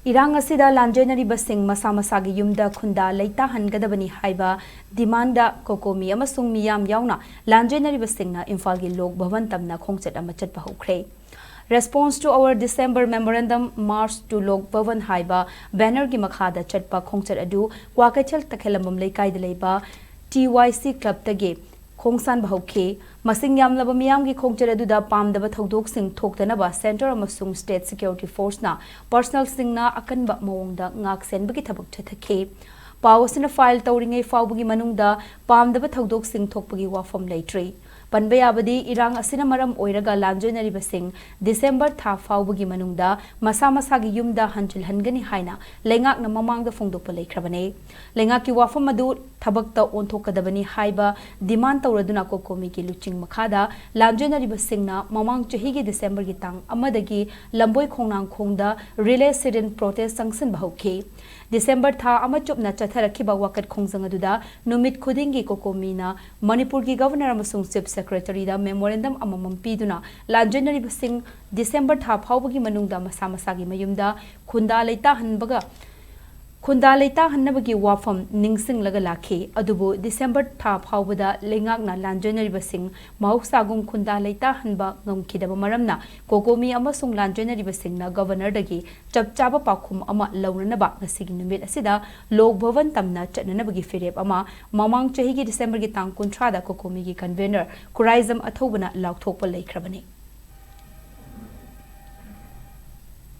Irang asida lanjoinaribasing masa-masagi yumda khunda leita hangadabani haiba demanda Cocomi amasung miyam yauna lanjoinaribasingna Imphal gi lok Bhavan Tamna Khongchat ama chatpa hokre. Response to our December memorandum March to Lok Bhavan haiba banner gi makhada chatpa Khongchat adu Kwakachal takhelambam leikai de leiba TYC club tage Khongsan bahauke masing yamlaba miyam gi khongchat aduda pamdaba thodok sing thoktanaba center amasung state security force na personal singna akanba mawongda ngak senbagi thabak chathake pawsina file tawringai fawbugi manungda pamdaba thodok sing thokpagi wafam leitre panba yabadi irang asina maram oiraga lanjoinaribasing December tha fawbugi manungda masa-masagi yumda hanchil hangani haina lengak na mamangda phongdokpa leikrabane lengak ki wafam adu thabakta onthokadabani haiba demand tawraduna Cocomi ki luching makhada lanjoinaribasingna mamang chahi gi December gi tang amadagi lamboi khongnang khongda relay sit-in protest sanction bahauke December tha amachupna chatharakhiba wakat khongjang aduda numit khudingi Cocomi na Manipur gi governor amasung chief secretary da memorandum amamam piduna lanjoinaribasing December tha phawbagi manungda masa-masagi mayumda khunda leita hannabagi wafam ningsing laga lakhe adubu December tha phawbada lengakna lanjoinaribasing mahuksagum khunda leita hanba ngamkhidaba maramna Cocomi amasung lanjoinaribasingna governor dagi chapchaba pakhum ama launanaba ngasigi numit asida Lok Bhavan Tamna chatnanabagi firep ama mamang chahi gi December gi tang 13 da Cocomi gi convener Kurizam athobana laukthokpa leikrabani